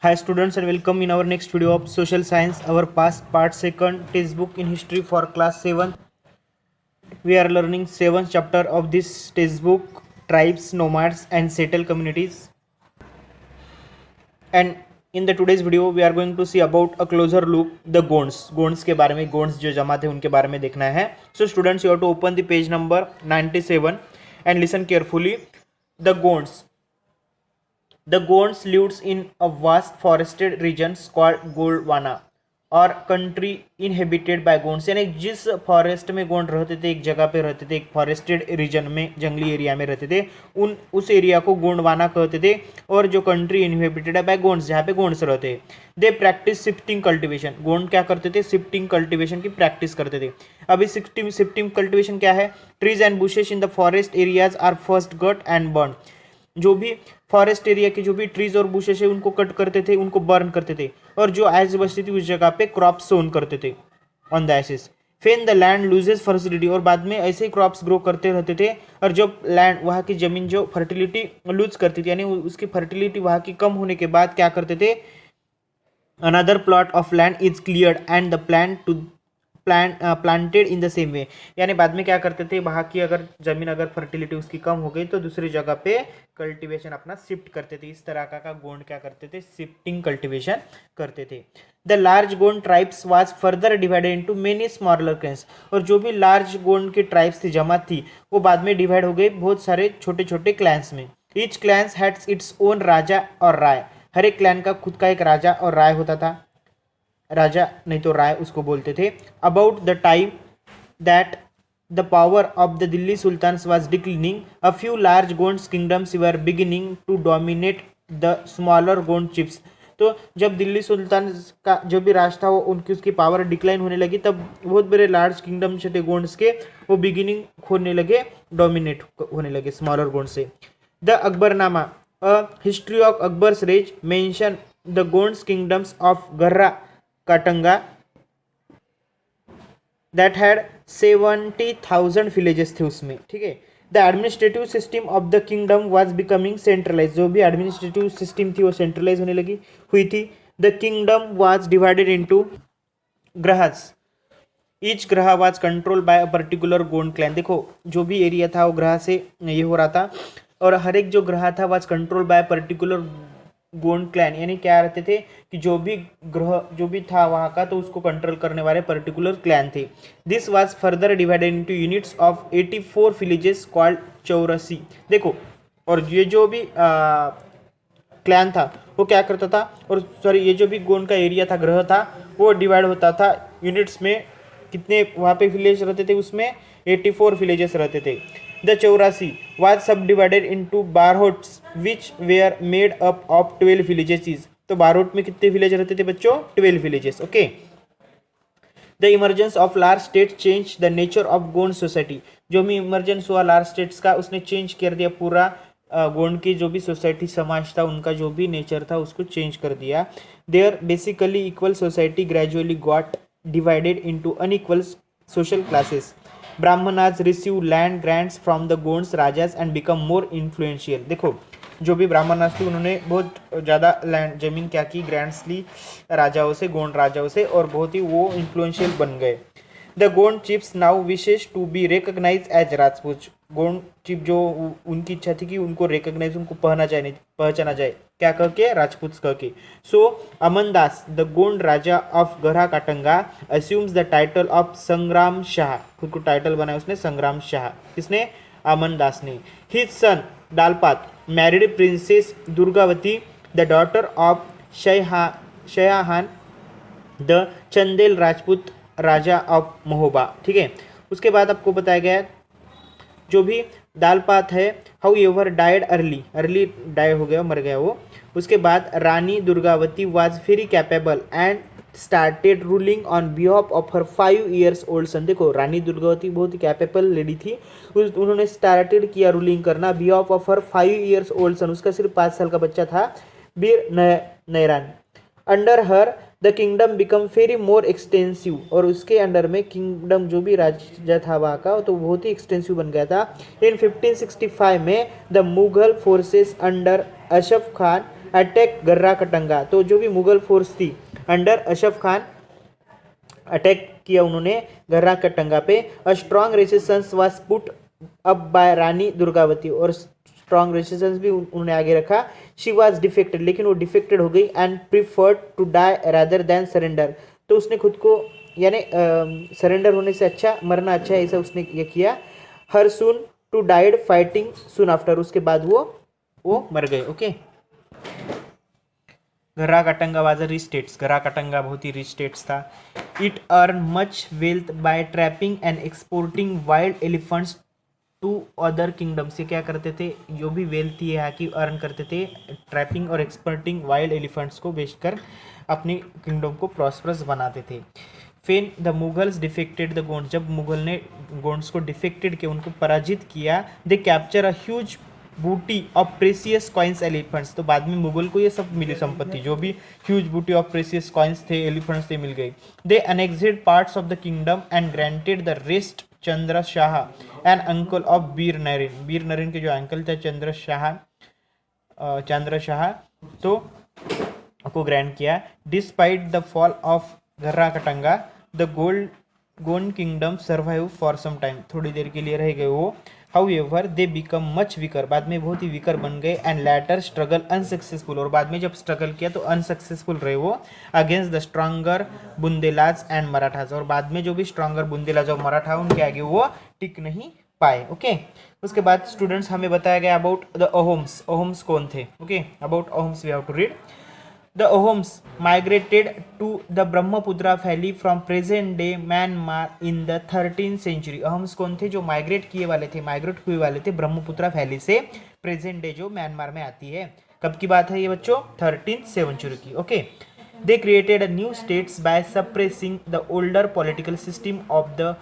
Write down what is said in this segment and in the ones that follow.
Hi students and welcome in our next video of social science, our past part second textbook in history for class 7. We are learning 7th chapter of this textbook, tribes, nomads and settled communities. And in the today's video we are going to see about a closer look the Gonds के बारे में, Gonds जो जमात है उनके बारे में देखना है. So students, you have to open the page number 97 and listen carefully. The Gonds lived in a vast forested region called Gondwana और कंट्री इनहेबिटेड बाय गोंड्स, यानी जिस फॉरेस्ट में गोंड रहते थे, एक जगह पे रहते थे, एक फॉरेस्टेड रीजन में, जंगली एरिया में रहते थे, उस एरिया को गोंडवाना कहते थे. और जो कंट्री इनहेबिटेड है बाय गोंड्स, जहाँ पे गोंड्स रहते, they practice shifting cultivation. Gond क्या करते थे? शिफ्टिंग कल्टिवेशन की प्रैक्टिस करते थे. अभी शिफ्टिंग कल्टिवेशन क्या है? Trees and bushes in the forest areas are first cut and burn. जो भी फॉरेस्ट एरिया के जो भी ट्रीज और बुशेस है उनको कट करते थे, उनको बर्न करते थे, और जो एज बचती थी उस जगह पे क्रॉप्स सोन करते थे on the ashes. Then the land loses fertility, और बाद में ऐसे ही क्रॉप्स ग्रो करते रहते थे. और जब लैंड, वहाँ की जमीन जो फर्टिलिटी लूज करती थी, यानी उसकी फर्टिलिटी वहाँ की कम होने के बाद क्या करते थे? Another plot of land is cleared and the planted in the same way. यानी बाद में क्या करते थे? वहाँ की अगर जमीन, अगर फर्टिलिटी उसकी कम हो गई तो दूसरी जगह पे कल्टीवेशन अपना शिफ्ट करते थे. इस तरह का गोंड क्या करते थे? शिफ्टिंग कल्टीवेशन करते थे. The large Gond tribes was further divided into many smaller clans, और जो भी लार्ज गोंड की ट्राइब्स थी, जमात थी, वो बाद में डिवाइड हो गई बहुत सारे छोटे छोटे क्लैंस में. Each clans heads its own raja और राय. हर एक क्लैन का खुद का एक राजा और राय होता था. राजा नहीं तो राय उसको बोलते थे. About the time that the power of the Delhi sultans was declining, a few large Gond kingdoms were beginning to dominate the smaller Gond chiefs. तो जब दिल्ली सुल्तान का जो भी राज था वो उसकी पावर डिक्लाइन होने लगी, तब बहुत बड़े लार्ज किंगडम थे गोंड्स के, वो बिगिनिंग होने लगे, डोमिनेट होने लगे स्मॉलर गोंड से. The Akbarnama, a history of Akbar's रेज, mention the Gonds kingdoms of Garha Katanga that had 70,000 villages थे उसमें. ठीक है. The administrative system of the kingdom was becoming centralize. जो भी एडमिनिस्ट्रेटिव सिस्टम थी वो सेंट्रलाइज होने लगी हुई थी. The kingdom was divided into garhas. Each garha was control by a particular Gond clan. देखो, जो भी एरिया था वो ग्रह से ये हो रहा था, और हर एक जो ग्रह था was control bye particular Gond clan. यानी क्या रहते थे कि जो भी ग्रह जो भी था वहाँ का, तो उसको कंट्रोल करने वाले पर्टिकुलर क्लैन थे. This was further divided into units of 84 villages called चौरासी. देखो, और ये जो भी क्लैन था वो क्या करता था, और सॉरी, ये जो भी गोंड का एरिया था, ग्रह था, वो डिवाइड होता था यूनिट्स में. कितने वहाँ पे विलेज रहते थे? उसमें 84 विलेजेस रहते थे. The chaurasi was subdivided into barhots which were made up of 12 villages. तो बारहोट में कितने विलेज रहते थे बच्चों? 12 villages. Okay. The emergence of large state change the nature of Gond society. जो भी इमरजेंस हुआ लार्ज स्टेट्स का, उसने चेंज कर दिया पूरा गोंड की जो भी सोसाइटी, समाज था, उनका जो भी नेचर था उसको चेंज कर दिया. There basically equal society gradually got divided into unequal social classes. Brahmanas receive land grants from the Gonds rajas and become more influential. देखो, जो भी ब्राह्मणाज थे उन्होंने बहुत ज़्यादा लैंड, जमीन क्या की? ग्रांट्स ली राजाओं से, गोंड राजाओं से, और बहुत ही वो इन्फ्लुएंशियल बन गए. The Gond chiefs now wished to be recognise as Rajput. Gond chief जो उनकी इच्छा थी कि उनको रिकग्नाइज, उनको पहचाना जाए, क्या कह के? राजपूत कह के. सो अमनदास, द गोंड राजा ऑफ गरा काटंगा, अस्यूम्स द टाइटल ऑफ संग्राम शाह. खुद को टाइटल बनाया उसने संग्राम शाह. किसने? अमनदास ने. His son Dalpat married princess Durgavati, the daughter of Shayahan the Chandel Rajput raja of Mahoba. ठीक है. उसके बाद आपको बताया गया जो भी दालपात है, however died early die हो गया, मर गया वो. उसके बाद Rani Durgavati was very capable and started ruling on behalf of her 5 years old son. देखो, रानी दुर्गावती बहुत ही कैपेबल लेडी थी, उन्होंने स्टार्टेड किया रूलिंग करना behalf of her 5 years old son. उसका सिर्फ 5 साल का बच्चा था, Bir Narayan. Under her the kingdom become very more extensive. और उसके अंडर में किंगडम जो भी राज्य था वहाँ का, तो बहुत ही एक्सटेंसिव बन गया था. इन 1565 में the Mughal forces under Asaf Khan attack Garha Katanga. तो जो भी मुगल फोर्स थी अंडर अशरफ खान अटैक किया उन्होंने गर्रा कटंगा पे। A strong resistance was put up by Rani Durgavati, और स्ट्रॉन्ग रेसिस्टेंस भी उन्होंने आगे रखा। शी वाज डिफेक्टेड, लेकिन वो डिफेक्टेड हो गई, and preferred to die rather than surrender. तो उसने खुद को यानी सरेंडर होने से अच्छा मरना अच्छा है, ऐसा उसने ये किया। Her son too died fighting soon after, उसके बाद वो मर गए। Okay, Garha Katanga was a rich states, Garha Katanga बहुत ही रिच स्टेट्स था। It earn much wealth by trapping and exporting wild elephants to other kingdoms. ये क्या करते थे, जो भी वेल्थ थी यहाँ की अर्न करते थे ट्रैपिंग और एक्सपोर्टिंग वाइल्ड एलिफेंट्स को बेचकर अपनी किंगडम को प्रॉस्परस बनाते थे। When the Mughals defeated the Gonds, जब मुगल ने गोंड्स को डिफेक्टेड किया, उनको पराजित किया। They capture a huge booty of precious coins elephants, तो बाद में मुगल को ये सब मिली संपत्ति, जो भी huge booty of precious coins थे, एलिफेंट्स थे, मिल गई। They annexed parts of the kingdom and granted the rest Chandra Shah and uncle of Bir Narayan, Bir Narayan के जो अंकल थे चंद्र शाह तो को ग्रांट किया। Despite the fall of Garha Katanga the Gond kingdom survive for some time, थोड़ी देर के लिए रह गए वो। However they become much weaker, बाद में बहुत ही वीकर बन गए। एंड लैटर स्ट्रगल अनसक्सेसफुल, और बाद में जब स्ट्रगल किया तो अनसक्सेसफुल रहे वो against the stronger Bundelas and Marathas, और बाद में जो भी स्ट्रॉन्गर बुंदेलाज और मराठा उनके आगे वो टिक नहीं पाए। ओके, उसके बाद स्टूडेंट्स हमें बताया गया अबाउट द अहोम्स। अहोम्स कौन थे? Okay, about Ahoms we have to read. The Ahoms migrated to the Brahmaputra Valley from present-day Myanmar in the 13th century. Ahoms कौन थे? जो माइग्रेट हुए वाले थे ब्रह्मपुत्रा वैली से प्रेजेंट डे जो म्यांमार में आती है। कब की बात है ये बच्चों? 13th सेंचुरी की। Okay, they created new states by suppressing the older political system of the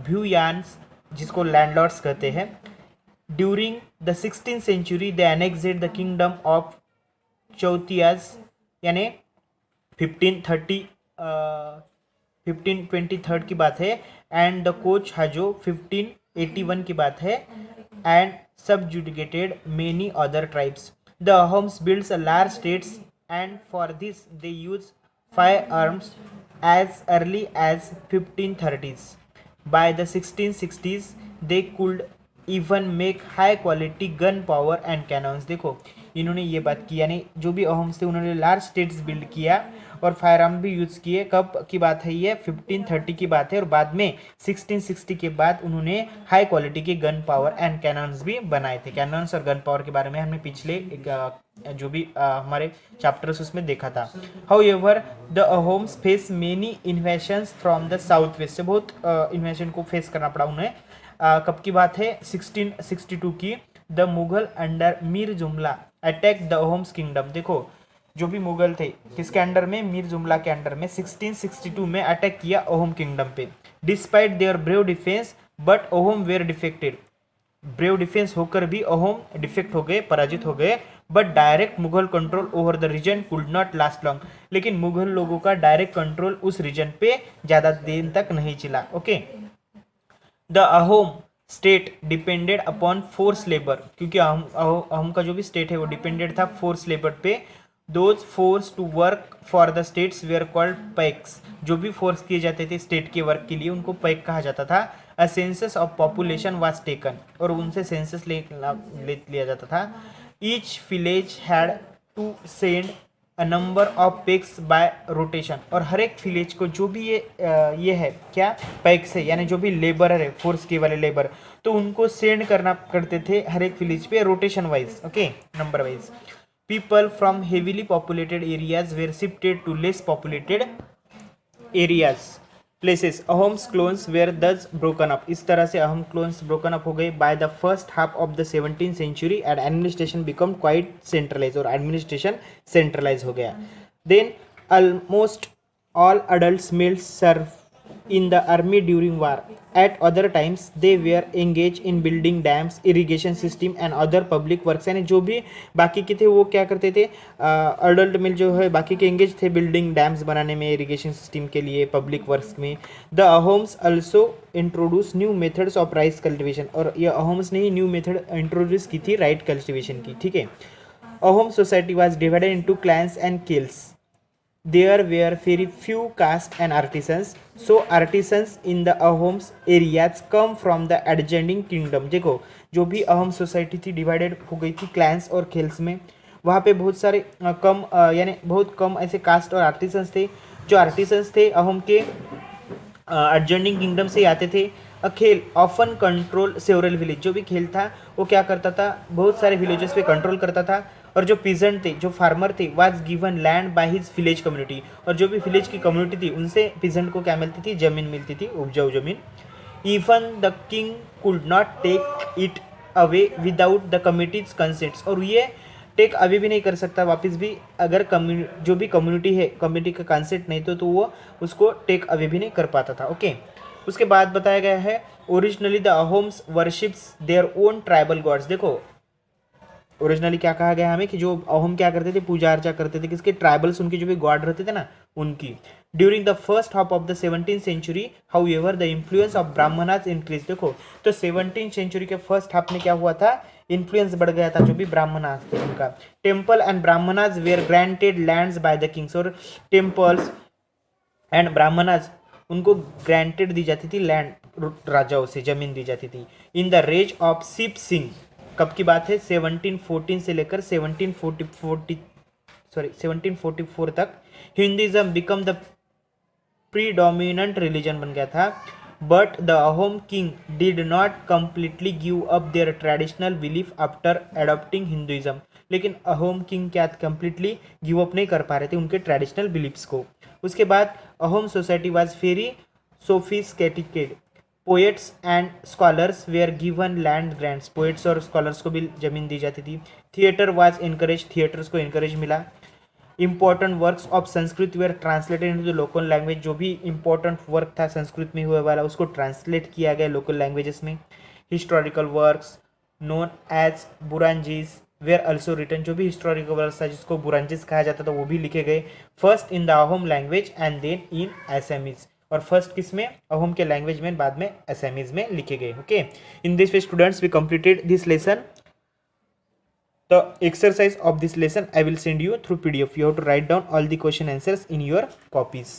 Bhuyans, जिसको लैंडलॉर्ड्स कहते हैं। During the 16th century they annexed the kingdom of Chutiyas, यानी 1523 की बात है, एंड द कोच हाजो 1581 की बात है, and subjugated many other tribes. The Ahoms builds a large states and for this they use firearms as early as 1530s. By the 1660s they could even make high quality gunpowder and cannons. देखो इन्होंने ये बात की, यानी जो भी अहोम्स थे उन्होंने लार्ज स्टेट्स बिल्ड किया और फायर आर्म भी यूज़ किए। कब की बात है ये? 1530 की बात है, और बाद में 1660 के बाद उन्होंने हाई क्वालिटी के गन पावर एंड कैनन्स भी बनाए थे। कैनन्स और गन पावर के बारे में हमने पिछले जो भी हमारे चैप्टर्स उसमें देखा था। However the Ahoms face many invasions from the south west, से बहुत इन्वेशन को फेस करना पड़ा उन्हें। कब की बात है? 1662 की। द मुगल अंडर मीर जुमला अटैक द अहोम्स किंगडम। देखो जो भी मुगल थे किसके अंडर में? मीर जुमला के अंडर में 1662 में अटैक किया अहोम किंगडम पे। Despite their brave defence but Ahom were defected, brave defence होकर भी अहोम डिफेक्ट हो गए, पराजित हो गए। But direct Mughal control over the region could not last long, लेकिन मुगल लोगों का डायरेक्ट कंट्रोल उस रीजन पे ज़्यादा दिन तक नहीं चला। Okay, the Ahom state depended upon force labour, क्योंकि अहोम का जो भी स्टेट है वो डिपेंडेड था फोर्स लेबर पे। Those force to work for the states were called paiks, जो भी फोर्स किए जाते थे स्टेट के वर्क के लिए उनको पैक कहा जाता था। A census of population was taken, और उनसे सेंसस ले लिया जाता था। Each village had to send a number of paiks by rotation, और हर एक विलेज को जो भी ये है क्या पैक्स है, यानी जो भी लेबर है फोर्स के वाले लेबर, तो उनको सेंड करना करते थे हर एक विलेज पे rotation wise. Okay, number wise. People from heavily populated areas were shifted to less populated areas places. Ahoms clans were thus broken up, इस तरह से अहोम क्लोन्स ब्रोकन अप हो गए। By the first half of the 17th century and administration become quite centralize, और administration centralize हो गया। Then almost all adult males serve in the army during war. At other times they were engaged in building dams, irrigation system and other public works. यानी जो भी बाकी के थे वो क्या करते थे? अडल्ट में जो है बाकी के एंगेज थे बिल्डिंग डैम्स बनाने में, इरिगेशन सिस्टम के लिए, पब्लिक वर्क्स में। The Ahoms also introduce new methods of rice cultivation, और ये अहोम्स ने ही न्यू मेथड इंट्रोड्यूस की थी राइट कल्टिवेशन की। ठीक है, Ahom society was divided into clans and khels. There were very few caste and artisans, so artisans in the Ahoms areas come from the adjoining kingdom. देखो जो भी Ahom society थी divided हो गई थी क्लैंस और खेल्स में, वहाँ पे बहुत सारे यानी बहुत कम ऐसे कास्ट और आर्टिसंस थे. जो आर्टिसंस थे अहोम के एडजॉइनिंग किंगडम से आते थे. अ खेल ऑफन कंट्रोल सेवरल विलेज. जो भी खेल था वो क्या करता था, बहुत सारे विलेजेस पे कंट्रोल करता था. और जो पीजेंट थे, जो फार्मर थे, was given land by his village community. और जो भी विलेज की कम्युनिटी थी उनसे पीजेंट को क्या मिलती थी, जमीन मिलती थी, उपजाऊ जमीन. Even the king could not take it away without the community's consents. और ये टेक अवे भी नहीं कर सकता वापस भी, अगर जो भी कम्युनिटी है, कम्युनिटी का कंसेंट नहीं तो वो उसको टेक अवे भी नहीं कर पाता था. ओके. उसके बाद बताया गया है originally the Ahoms worships their own tribal gods. देखो ओरिजिनली क्या कहा गया हमें कि जो अहोम क्या करते थे, पूजा अर्चा करते थे किसके, ट्राइबल्स, उनके जो भी गॉड रहते थे ना उनकी. During the first half of the 17th century however the influence of Brahmanas increase. देखो तो 17th सेंचुरी के फर्स्ट हाफ में क्या हुआ था, इन्फ्लुएंस बढ़ गया था जो भी ब्राह्मणास थे उनका. Temple and brahmanas were granted lands by the kings. और टेम्पल्स एंड ब्राह्मणास उनको ग्रांटेड दी जाती थी लैंड, राजाओं से जमीन दी जाती थी. इन द रेज ऑफ शिप सिंह, कब की बात है, 1714 से लेकर 1744 तक Hinduism became the predominant religion बन गया था. But the Ahom king did not completely give up their traditional belief after adopting Hinduism. लेकिन अहोम किंग क्या कंप्लीटली गिव अप नहीं कर पा रहे थे उनके ट्रेडिशनल बिलीफ्स को. उसके बाद Ahom society was very sophisticated. Poets and scholars were given land grants. Poets और स्कॉलर्स को भी जमीन दी जाती थी. Theatre was encourage. थिएटर्स को इनकरेज मिला. Important works of Sanskrit were translated into the local language. जो भी इंपॉर्टेंट वर्क था संस्कृत में हुए वाला उसको ट्रांसलेट किया गया लोकल लैंग्वेजेस में. Historical works known as Buranjis were also written. जो भी हिस्टोरिकल वर्क्स था जिसको बुरांजीज कहा जाता था वो भी लिखे गए. First in the Ahom language and then in Assamese. और फर्स्ट किस में, अहोम के लैंग्वेज में, बाद में असामीज में लिखे गए. Okay. In this way students we completed this lesson. The exercise of this lesson I will send you through PDF. You have to write down all the question answers in your copies.